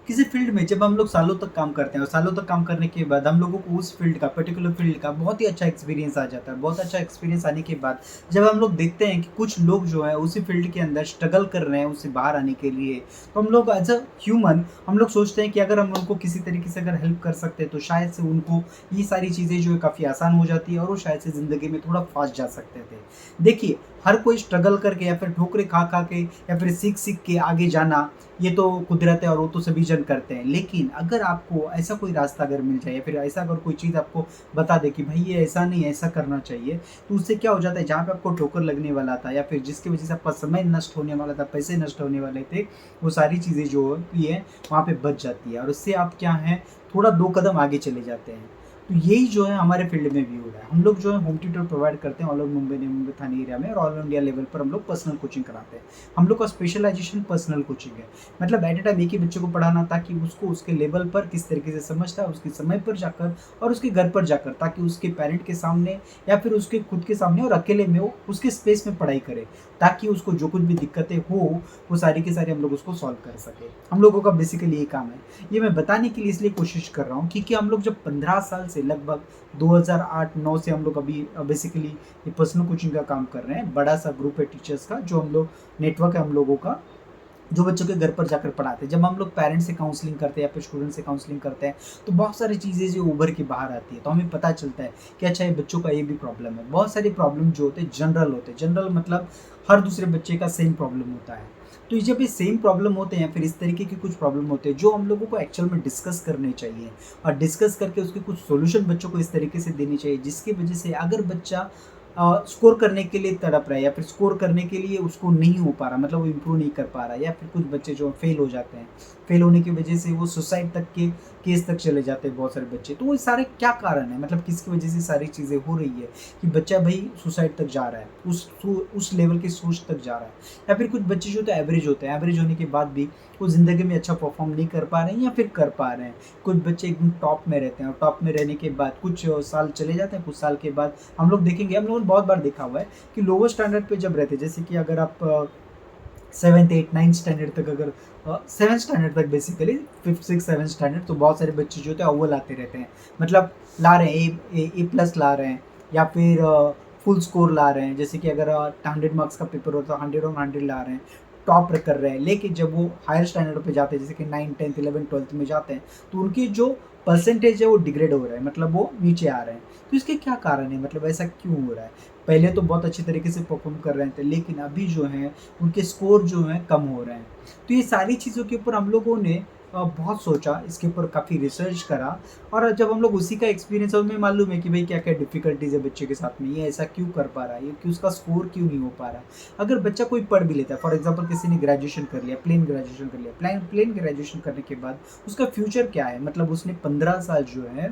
किसी फील्ड में जब हम लोग सालों तक काम करते हैं और सालों तक काम करने के बाद हम लोगों को उस फील्ड का पर्टिकुलर फील्ड का बहुत ही अच्छा एक्सपीरियंस आ जाता है। बहुत अच्छा एक्सपीरियंस आने के बाद जब हम लोग देखते हैं कि कुछ लोग जो है उसी फील्ड के अंदर स्ट्रगल कर रहे हैं उससे बाहर आने के लिए, तो हम लोग एज अ ह्यूमन हम लोग सोचते हैं कि अगर हम उनको किसी तरीके से अगर हेल्प कर सकते हैं तो शायद से उनको ये सारी चीज़ें जो है काफ़ी आसान हो जाती है और वो शायद से ज़िंदगी में थोड़ा फास्ट जा सकते थे। देखिए, हर कोई स्ट्रगल करके या फिर ठोकरें खा खा के या फिर सीख सीख के आगे जाना, ये तो कुदरत है और वो तो सभी जन करते हैं। लेकिन अगर आपको ऐसा कोई रास्ता अगर मिल जाए या फिर ऐसा अगर कोई चीज़ आपको बता दे कि भाई ये ऐसा नहीं, ऐसा करना चाहिए, तो उससे क्या हो जाता है, जहाँ पे आपको ठोकर लगने वाला था या फिर जिसकी वज़ह से आपका समय नष्ट होने वाला था, पैसे नष्ट होने वाले थे, वो सारी चीज़ें जो होती हैं, वहाँ पे बच जाती है और उससे आप क्या हैं, थोड़ा 2 कदम आगे चले जाते हैं। तो यही जो है हमारे फील्ड में भी हो रहा है। हम लोग जो है होम ट्यूटर प्रोवाइड करते हैं ऑल ओवर मुंबई थाने एरिया में और ऑल इंडिया लेवल पर हम लोग पर्सनल कोचिंग कराते हैं। हम लोग का स्पेशलाइजेशन पर्सनल कोचिंग है। मतलब एट अ टाइम एक ही बच्चे को पढ़ाना ताकि उसको उसके लेवल पर किस तरीके से समझता है, उसके समय पर जाकर और उसके घर पर जाकर, ताकि उसके पेरेंट के सामने या फिर उसके खुद के सामने और अकेले में वो उसके स्पेस में पढ़ाई करे, ताकि उसको जो कुछ भी दिक्कतें हो वो सारी की सारी हम लोग उसको सॉल्व कर सके। हम लोगों का बेसिकली ये काम है। ये मैं बताने के लिए इसलिए कोशिश कर रहा हूँ क्योंकि हम लोग जब 15 साल से लगभग 2008-9 से हम लोग अभी बेसिकली ये पर्सनल कोचिंग का काम कर रहे हैं। बड़ा सा ग्रुप है टीचर्स का, जो हम लोग नेटवर्क है हम लोगों का, जो बच्चों के घर पर जाकर पढ़ाते हैं। जब हम लोग पेरेंट्स से काउंसलिंग करते हैं या फिर स्टूडेंट से काउंसलिंग करते हैं, तो बहुत सारी चीज़ें जो उभर के बाहर आती है, तो हमें पता चलता है कि अच्छा ये बच्चों का ये भी प्रॉब्लम है। बहुत सारे प्रॉब्लम जो होते हैं जनरल होते हैं। जनरल मतलब हर दूसरे बच्चे का सेम प्रॉब्लम होता है। तो ये जब ये सेम प्रॉब्लम होते हैं, फिर इस तरीके के कुछ प्रॉब्लम होते हैं जो हम लोगों को एक्चुअल में डिस्कस करने चाहिए और डिस्कस करके उसके कुछ सॉल्यूशन बच्चों को इस तरीके से देनी चाहिए जिसकी वजह से अगर बच्चा स्कोर करने के लिए तड़प रहा है या फिर स्कोर करने के लिए उसको नहीं हो पा रहा, मतलब वो इम्प्रूव नहीं कर पा रहा है, या फिर कुछ बच्चे जो फेल हो जाते हैं, फेल होने की वजह से वो सुसाइड तक के केस तक चले जाते हैं बहुत सारे बच्चे। तो वो सारे क्या कारण है, मतलब किसकी वजह से सारी चीज़ें हो रही है कि बच्चा भाई सुसाइड तक जा रहा है, उस लेवल की सोच तक जा रहा है। या फिर कुछ बच्चे जो होते हैं एवरेज होते हैं, एवरेज होने के बाद भी वो ज़िंदगी में अच्छा परफॉर्म नहीं कर पा रहे हैं या फिर कर पा रहे हैं। कुछ बच्चे एकदम टॉप में रहते हैं और टॉप में रहने के बाद कुछ साल चले जाते हैं, कुछ साल के बाद हम लोग देखेंगे, हम लोगों ने बहुत बार देखा हुआ है कि लोअर स्टैंडर्ड पे जब रहते हैं, जैसे कि अगर आप 7th 8 9th स्टैंडर्ड तक, अगर 7th स्टैंडर्ड तक basically 5th 6th 7th standard, तो बहुत सारे बच्चे जो होते हैं अव्वल आते रहते हैं, मतलब ला रहे हैं ए प्लस ला रहे हैं या फिर फुल स्कोर ला रहे हैं। जैसे कि अगर 100 मार्क्स का पेपर होता है 100 ऑन 100 ला रहे हैं, टॉप कर रहे हैं। लेकिन जब वो हायर स्टैंडर्ड पे जाते हैं, जैसे कि 9 10th 11 12th में जाते हैं, तो उनकी जो परसेंटेज है वो डिग्रेड हो रहा है, मतलब वो नीचे आ रहे हैं। तो इसके क्या कारण है, मतलब ऐसा क्यों हो रहा है? पहले तो बहुत अच्छी तरीके से परफॉर्म कर रहे थे, लेकिन अभी जो है उनके स्कोर जो हैं कम हो रहे हैं। तो ये सारी चीज़ों के ऊपर हम लोगों ने बहुत सोचा, इसके ऊपर काफ़ी रिसर्च करा और जब हम लोग उसी का एक्सपीरियंस, हमें मालूम है कि भाई क्या-क्या डिफ़िकल्टीज़ है बच्चे के साथ में, ये ऐसा क्यों कर पा रहा है, ये क्यों उसका स्कोर क्यों नहीं हो पा रहा है। अगर बच्चा कोई पढ़ भी लेता है, फॉर एग्ज़ाम्पल किसी ने ग्रेजुएशन कर लिया, प्लेन ग्रेजुएशन कर लिया, प्लेन ग्रेजुएशन करने के बाद उसका फ्यूचर क्या है, मतलब उसने 15 साल जो है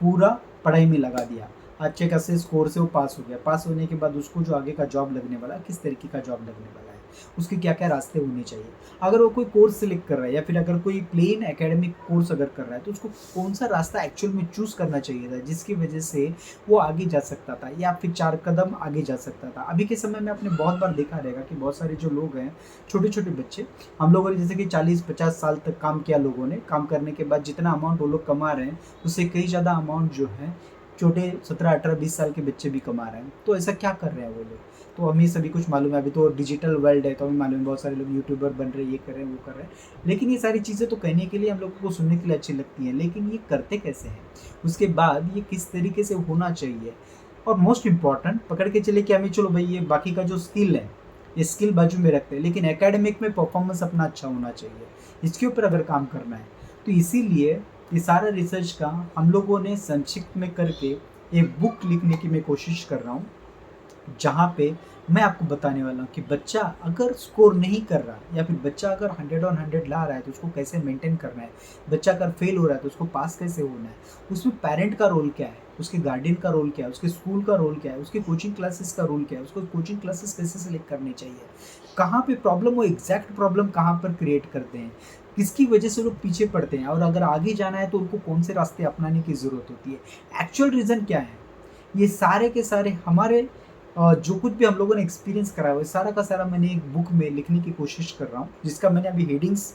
पूरा पढ़ाई में लगा दिया। अच्छे खासे स्कोर से वो पास हो गया। पास होने के बाद उसको जो आगे का जॉब लगने वाला है, किस तरीके का जॉब लगने वाला है, उसके क्या-क्या रास्ते होने चाहिए। अगर वो कोई कोर्स सिलेक्ट कर रहा है या फिर अगर कोई प्लेन एकेडमिक कोर्स अगर कर रहा है, तो उसको कौन-सा रास्ता एक्चुअल में चूज़ करना चाहिए था, जिसकी वजह से वो आगे जा सकता था या फिर 4 कदम आगे जा सकता था। अभी के समय में आपने बहुत बार देखा रहेगा कि बहुत सारे जो लोग हैं, छोटे-छोटे बच्चे, हम लोगों ने जैसे कि 40-50 साल तक काम किया लोगों ने, काम करने के बाद जितना अमाउंट वो लोग कमा रहे हैं, उससे कई ज़्यादा अमाउंट जो है छोटे 17, 18, 20 साल के बच्चे भी कमा रहे हैं। तो ऐसा क्या कर रहे हैं वो लोग? तो हमें सभी कुछ मालूम है, अभी तो डिजिटल वर्ल्ड है, तो हमें मालूम है बहुत सारे लोग यूट्यूबर बन रहे हैं, ये कर रहे हैं, वो कर रहे हैं। लेकिन ये सारी चीज़ें तो कहने के लिए हम लोगों को सुनने के लिए अच्छी लगती हैं, लेकिन ये करते कैसे हैं? उसके बाद ये किस तरीके से होना चाहिए? और मोस्ट इम्पोर्टेंट पकड़ के चले कि हमें चलो भई ये बाकी का जो स्किल है, ये स्किल बाजू में रखते हैं, लेकिन एकेडमिक में परफॉर्मेंस अपना अच्छा होना चाहिए। इसके ऊपर अगर काम करना है, तो इसीलिए ये सारा रिसर्च का हम लोगों ने संक्षिप्त में करके एक बुक लिखने की मैं कोशिश कर रहा हूँ, जहाँ पे मैं आपको बताने वाला हूँ कि बच्चा अगर स्कोर नहीं कर रहा या फिर बच्चा अगर 100 ऑन 100 ला रहा है, तो उसको कैसे मेंटेन करना है। बच्चा अगर फेल हो रहा है, तो उसको पास कैसे होना है। उसमें पेरेंट का रोल क्या है, उसके गार्डियन का रोल क्या है, उसके स्कूल का रोल क्या है, उसके कोचिंग क्लासेस का रोल क्या है, उसको कोचिंग क्लासेस कैसे सेलेक्ट करनी चाहिए, कहाँ पे प्रॉब्लम, वो एग्जैक्ट प्रॉब्लम कहाँ पर क्रिएट करते हैं, किसकी वजह से लोग पीछे पड़ते हैं, और अगर आगे जाना है तो उनको कौन से रास्ते अपनाने की ज़रूरत होती है, एक्चुअल रीज़न क्या है। ये सारे के सारे हमारे जो कुछ भी हम लोगों ने एक्सपीरियंस करा है, वो सारा का सारा मैंने एक बुक में लिखने की कोशिश कर रहा हूँ, जिसका मैंने अभी हेडिंग्स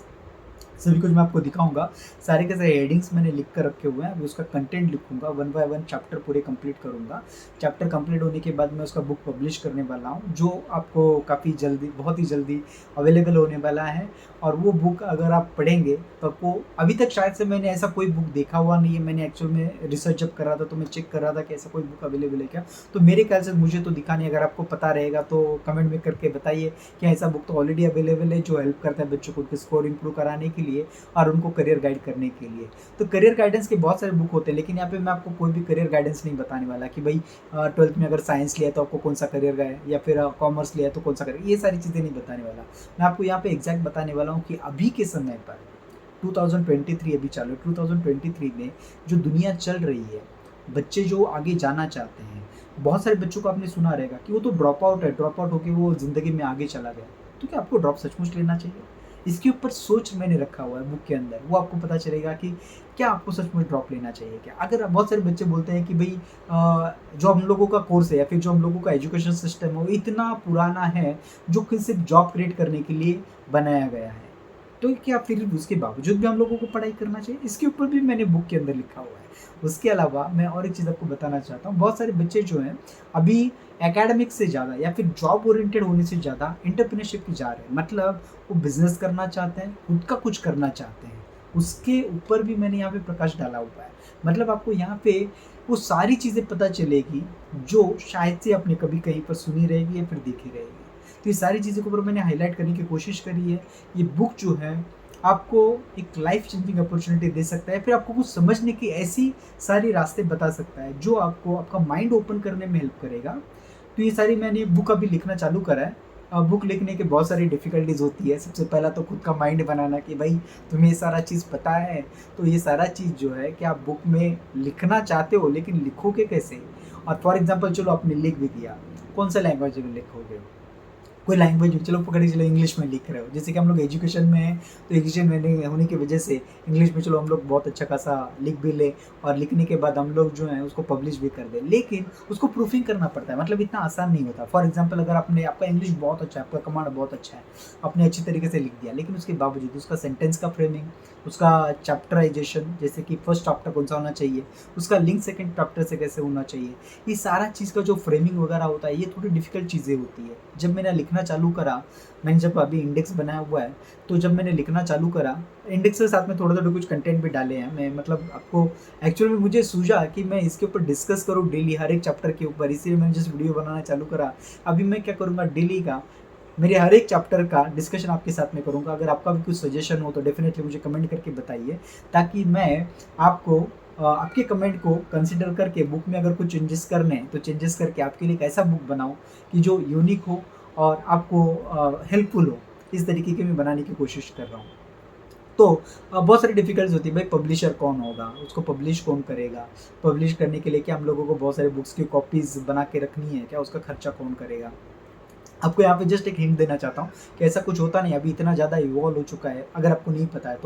सभी कुछ मैं आपको दिखाऊँगा। सारे के सारे हेडिंग्स मैंने लिख कर रखे हुए हैं, अभी उसका कंटेंट लिखूँगा, वन बाय वन चैप्टर पूरे कंप्लीट करूँगा। चैप्टर कंप्लीट होने के बाद मैं उसका बुक पब्लिश करने वाला हूँ, जो आपको काफ़ी जल्दी, बहुत ही जल्दी अवेलेबल होने वाला है। और वो बुक अगर आप पढ़ेंगे तो आपको, अभी तक शायद से मैंने ऐसा कोई बुक देखा हुआ नहीं है। मैंने एक्चुअल में रिसर्च जब कर रहा था तो मैं चेक कर रहा था कि ऐसा कोई बुक अवेलेबल है क्या? तो मेरे ख्याल से मुझे तो दिखा नहीं। अगर आपको पता रहेगा तो कमेंट में करके बताइए कि ऐसा बुक तो ऑलरेडी अवेलेबल है जो हेल्प करता है बच्चों को उनके स्कोर इंप्रूव कराने के लिए और उनको करियर गाइड करने के लिए। तो करियर गाइडेंस के बहुत सारे बुक होते हैं, लेकिन यहाँ पे मैं आपको कोई भी करियर गाइडेंस नहीं बताने वाला कि भाई 12th में अगर साइंस लिया तो आपको कौन सा करियर गाइड, या फिर कॉमर्स लिया तो कौन सा करियर, ये सारी चीज़ें नहीं बताने वाला। मैं आपको यहाँ पे एग्जैक्ट बताने वाला हूँ कि अभी के समय पर 2023 अभी चालू है, 2023 में जो दुनिया चल रही है, बच्चे जो आगे जाना चाहते हैं, बहुत सारे बच्चों को आपने सुना रहेगा कि वो तो ड्रॉप आउट है, ड्रॉप आउट होकर वो ज़िंदगी में आगे चला गया। तो क्या आपको ड्रॉप सचमुच लेना चाहिए? इसके ऊपर सोच मैंने रखा हुआ है बुक के अंदर, वो आपको पता चलेगा कि क्या आपको सचमुच ड्रॉप लेना चाहिए क्या। अगर बहुत सारे बच्चे बोलते हैं कि भाई जो हम लोगों का कोर्स है या फिर जो हम लोगों का एजुकेशन सिस्टम है वो इतना पुराना है जो कि सिर्फ जॉब क्रिएट करने के लिए बनाया गया है, तो क्या फिर उसके बावजूद भी हम लोगों को पढ़ाई करना चाहिए? इसके ऊपर भी मैंने बुक के अंदर लिखा हुआ है। उसके अलावा मैं और एक चीज़ आपको बताना चाहता हूँ, बहुत सारे बच्चे जो हैं अभी एकेडमिक से ज़्यादा या फिर जॉब ओरिएंटेड होने से ज़्यादा एंटरप्रेन्योरशिप की जा रहे हैं। मतलब वो बिजनेस करना चाहते हैं, खुद का कुछ करना चाहते हैं। उसके ऊपर भी मैंने यहाँ पे प्रकाश डाला हुआ है। मतलब आपको यहाँ पे वो सारी चीज़ें पता चलेगी जो शायद से आपने कभी कहीं पर सुनी रहेगी या फिर देखी रहेगी। तो ये सारी चीज़ों के ऊपर मैंने हाईलाइट करने की कोशिश करी है। ये बुक जो है आपको एक लाइफ चेंजिंग अपॉर्चुनिटी दे सकता है, फिर आपको कुछ समझने की ऐसी सारी रास्ते बता सकता है जो आपको आपका माइंड ओपन करने में हेल्प करेगा। तो ये सारी मैंने बुक अभी लिखना चालू करा है। बुक लिखने के बहुत सारी डिफ़िकल्टीज़ होती है। सबसे पहला तो खुद का माइंड बनाना कि भाई तुम्हें ये सारा चीज़ पता है, तो ये सारा चीज़ जो है कि आप बुक में लिखना चाहते हो लेकिन लिखोगे कैसे? और फॉर एग्ज़ाम्पल चलो आपने लिख भी दिया, कौन सा लैंग्वेज में लिखोगे? कोई लैंग्वेज में, चलो पकड़िए, चलो इंग्लिश में लिख रहे हो, जैसे कि हम लोग एजुकेशन में हैं, तो एजुकेशन में होने की वजह से इंग्लिश में चलो हम लोग बहुत अच्छा खासा लिख भी ले और लिखने के बाद हम लोग जो है उसको पब्लिश भी कर दें, लेकिन उसको प्रूफिंग करना पड़ता है। मतलब इतना आसान नहीं होता। फॉर एग्जाम्पल अगर आपने, आपका इंग्लिश बहुत अच्छा है, आपका कमांड बहुत अच्छा है, आपने अच्छी तरीके से लिख दिया, लेकिन उसके बावजूद उसका सेंटेंस का फ्रेमिंग, उसका चैप्टराइजेशन, जैसे कि फर्स्ट चैप्टर कौन सा होना चाहिए, उसका लिंक सेकंड चैप्टर से कैसे होना चाहिए, ये सारा चीज़ का जो फ्रेमिंग वगैरह होता है, ये थोड़ी डिफ़िकल्ट चीज़ें होती है। जब मैंने लिखना चालू करा, मैंने जब अभी इंडेक्स बनाया हुआ है, तो जब मैंने लिखना चालू करा, इंडेक्स के साथ में थोड़े-थोड़े कुछ कंटेंट भी डाले हैं। मैं मतलब आपको एक्चुअल में मुझे सूझा कि मैं इसके ऊपर डिस्कस करूँ डेली हर एक चैप्टर के ऊपर, इसीलिए मैंने जस्ट वीडियो बनाना चालू करा। अभी मैं क्या करूँगा, डेली का मेरे हर एक चैप्टर का डिस्कशन आपके साथ में करूँगा। अगर आपका भी कुछ सजेशन हो तो डेफ़िनेटली मुझे कमेंट करके बताइए, ताकि मैं आपको आपके कमेंट को कंसिडर करके बुक में अगर कुछ चेंजेस करने हैं तो चेंजेस करके आपके लिए एक ऐसा बुक बनाऊँ कि जो यूनिक हो और आपको हेल्पफुल हो। इस तरीके की मैं बनाने की कोशिश कर रहा हूँ। तो बहुत सारी डिफ़िकल्टीज़ होती है, भाई पब्लिशर कौन होगा, उसको पब्लिश कौन करेगा, पब्लिश करने के लिए क्या हम लोगों को बहुत सारे बुक्स की कॉपीज़ बना के रखनी है क्या, उसका खर्चा कौन करेगा। आपको यहाँ पे जस्ट एक हिंट देना चाहता हूँ कि ऐसा कुछ होता नहीं, अभी इतना ज़्यादा इवॉल्व हो चुका है, अगर आपको नहीं पता है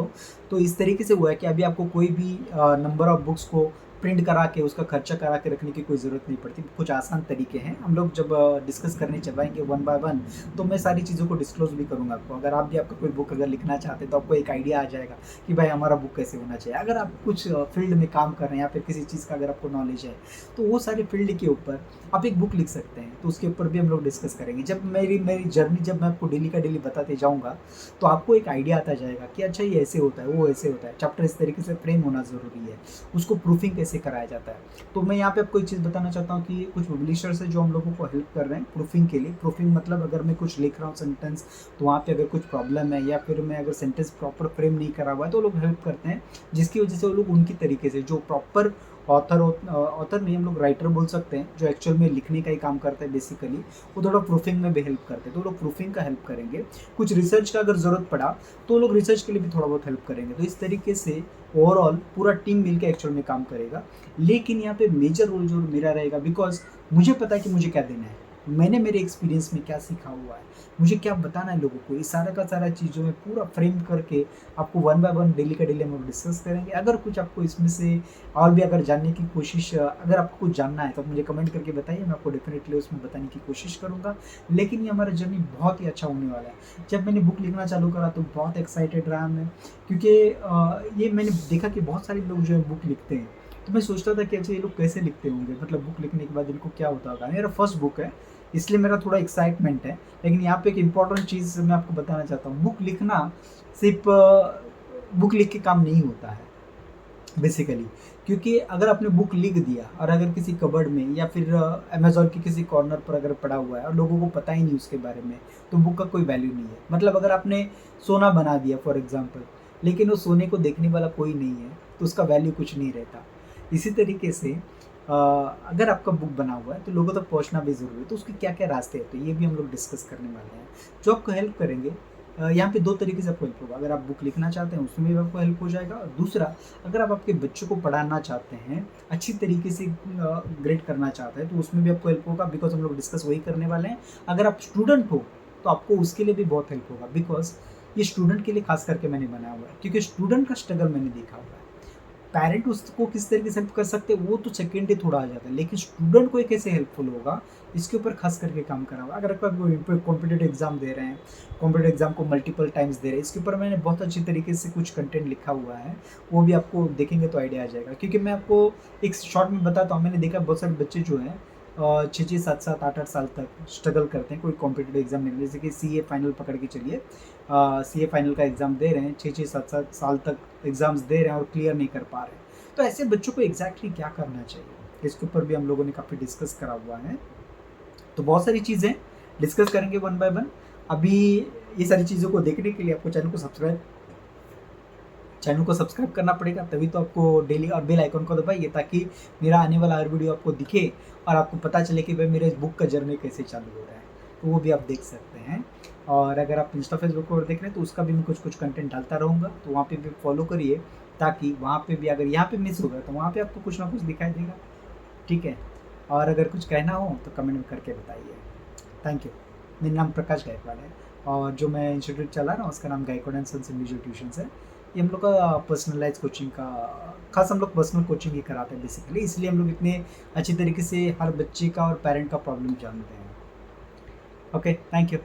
तो इस तरीके से हुआ है कि अभी आपको कोई भी नंबर ऑफ़ बुक्स को प्रिंट करा के उसका खर्चा करा के रखने की कोई ज़रूरत नहीं पड़ती। कुछ आसान तरीके हैं, हम लोग जब डिस्कस करने चलेंगे वन बाय वन, तो मैं सारी चीज़ों को डिस्क्लोज़ भी करूँगा आपको। अगर आप भी आपका कोई बुक अगर लिखना चाहते हैं तो आपको एक आइडिया आ जाएगा कि भाई हमारा बुक कैसे होना चाहिए। अगर आप कुछ फील्ड में काम कर रहे हैं या फिर किसी चीज़ का अगर आपको नॉलेज है, तो वो सारे फील्ड के ऊपर आप एक बुक लिख सकते हैं, तो उसके ऊपर भी हम लोग डिस्कस करेंगे। जब मेरी जर्नी जब मैं आपको डेली का डेली बताते जाऊँगा, तो आपको एक आइडिया आता जाएगा कि अच्छा ये ऐसे होता है, वो ऐसे होता है, चैप्टर इस तरीके से फ्रेम होना ज़रूरी है, उसको प्रूफिंग कैसे कराया जाता है। तो मैं यहाँ पे आपको एक चीज़ बताना चाहता हूँ कि कुछ पब्लिशर्स हैं जो हम लोगों को हेल्प कर रहे हैं प्रूफिंग के लिए। प्रूफिंग मतलब अगर मैं कुछ लिख रहा हूँ सेंटेंस, तो वहाँ पे अगर कुछ प्रॉब्लम है या फिर मैं अगर सेंटेंस प्रॉपर फ्रेम नहीं करा हुआ है, तो लोग हेल्प करते हैं, जिसकी वजह से वो लोग उनकी तरीके से जो प्रॉपर ऑथर नहीं, हम लोग राइटर बोल सकते हैं, जो एक्चुअल में लिखने का ही काम करता है बेसिकली, वो थोड़ा प्रूफिंग में भी हेल्प करते हैं, तो लोग प्रूफिंग का हेल्प करेंगे। कुछ रिसर्च का अगर ज़रूरत पड़ा तो लोग रिसर्च के लिए भी थोड़ा बहुत हेल्प करेंगे। तो इस तरीके से ओवरऑल पूरा टीम मिलकर एक्चुअल में काम करेगा। लेकिन यहाँ पे मेजर रोल जो मेरा रहेगा, बिकॉज मुझे पता है कि मुझे क्या देना है, मैंने मेरे एक्सपीरियंस में क्या सीखा हुआ है, मुझे क्या बताना है लोगों को, ये सारा का सारा चीज़ों में पूरा फ्रेम करके आपको वन बाय वन डेली का डेली हम लोग डिस्कस करेंगे। अगर कुछ आपको इसमें से और भी अगर जानने की कोशिश अगर आपको कुछ जानना है तो आप मुझे कमेंट करके बताइए, मैं आपको डेफ़िनेटली उसमें बताने की कोशिश करूँगा। लेकिन ये हमारा जर्नी बहुत ही अच्छा होने वाला है। जब मैंने बुक लिखना चालू करा तो बहुत एक्साइटेड रहा मैं, क्योंकि ये मैंने देखा कि बहुत सारे लोग जो है बुक लिखते हैं। तो मैं सोचता था कि अच्छा ये लोग कैसे लिखते होंगे, मतलब बुक लिखने के बाद इनको क्या होता होगा। मेरा फर्स्ट बुक है, इसलिए मेरा थोड़ा एक्साइटमेंट है। लेकिन यहाँ पे एक इम्पॉर्टेंट चीज़ मैं आपको बताना चाहता हूँ, बुक लिखना सिर्फ बुक लिख के काम नहीं होता है बेसिकली। क्योंकि अगर आपने बुक लिख दिया और अगर किसी कबर्ड में या फिर अमेज़न के किसी कॉर्नर पर अगर पड़ा हुआ है और लोगों को पता ही नहीं उसके बारे में, तो बुक का कोई वैल्यू नहीं है। मतलब अगर आपने सोना बना दिया फॉर एग्ज़ाम्पल, लेकिन उस सोने को देखने वाला कोई नहीं है, तो उसका वैल्यू कुछ नहीं रहता। इसी तरीके से अगर आपका बुक बना हुआ है तो लोगों तक पहुँचना भी ज़रूरी है, तो उसके क्या-क्या रास्ते हैं, तो ये भी हम लोग डिस्कस करने वाले हैं, जो आपको हेल्प करेंगे। यहाँ पे 2 तरीके से आपको हेल्प होगा। अगर आप बुक लिखना चाहते हैं उसमें भी आपको हेल्प हो जाएगा, और दूसरा अगर आप आपके बच्चों को पढ़ाना चाहते हैं, अच्छी तरीके से ग्रेड करना चाहते हैं, तो उसमें भी आपको हेल्प होगा, बिकॉज़ हम लोग डिस्कस वही करने वाले हैं। अगर आप स्टूडेंट हो तो आपको उसके लिए भी बहुत हेल्प होगा, बिकॉज़ ये स्टूडेंट के लिए खास करके मैंने बनाया हुआ है, क्योंकि स्टूडेंट का स्ट्रगल मैंने देखा हुआ है। पेरेंट उसको किस तरीके से हेल्प कर सकते हैं वो तो सेकेंडरी थोड़ा आ जाता है, लेकिन स्टूडेंट को ये कैसे हेल्पफुल होगा इसके ऊपर खास करके काम करा हुआ है। अगर आप कॉम्पिटेटिव एग्जाम दे रहे हैं, कॉम्पिटेटिव एग्जाम को मल्टीपल टाइम्स दे रहे हैं, इसके ऊपर मैंने बहुत अच्छी तरीके से कुछ कंटेंट लिखा हुआ है, वो भी आपको देखेंगे तो आइडिया आ जाएगा। क्योंकि मैं आपको एक शॉर्ट में बताता हूँ, मैंने देखा बहुत सारे बच्चे जो हैं 6-6, 7-7, 8-8 साल तक स्ट्रगल करते हैं कोई कॉम्पिटेटिव एग्जाम देने में। जैसे कि सीए फाइनल पकड़ के चलिए, सीए फाइनल का एग्ज़ाम दे रहे हैं, 6-6, 7-7 साल तक एग्ज़ाम्स दे रहे हैं और क्लियर नहीं कर पा रहे हैं। तो ऐसे बच्चों को एग्जैक्टली क्या करना चाहिए, इसके ऊपर भी हम लोगों ने काफ़ी डिस्कस करा हुआ है। तो बहुत सारी चीज़ें डिस्कस करेंगे वन बाय वन। अभी ये सारी चीज़ों को देखने के लिए आपको चैनल को सब्सक्राइब करना पड़ेगा, तभी तो आपको डेली, और बेल आइकन को दबाइए ताकि मेरा आने वाला हर वीडियो आपको दिखे और आपको पता चले कि भाई मेरे इस बुक का जर्नी कैसे चालू हो रहा है, तो वो भी आप देख सकते हैं। और अगर आप इंस्टा फेसबुक पर देख रहे हैं तो उसका भी मैं कुछ कंटेंट डालता रहूँगा, तो वहाँ पे भी फॉलो करिए, ताकि वहाँ पे भी अगर यहाँ पे मिस होगा तो वहाँ पे आपको कुछ ना कुछ दिखाई देगा, ठीक है। और अगर कुछ कहना हो तो कमेंट में करके बताइए। Thank you. मेरा नाम प्रकाश गायकवाड़ है, और जो मैं इंस्टीट्यूट चला रहा हूँ उसका नाम Gaikwad and sons individual tuitions है। ये हम लोग का पर्सनलाइज कोचिंग का, खास हम लोग पर्सनल कोचिंग ही कराते हैं बेसिकली, इसलिए हम लोग इतने अच्छी तरीके से हर बच्चे का और पेरेंट का प्रॉब्लम जानते हैं। Okay, thank you.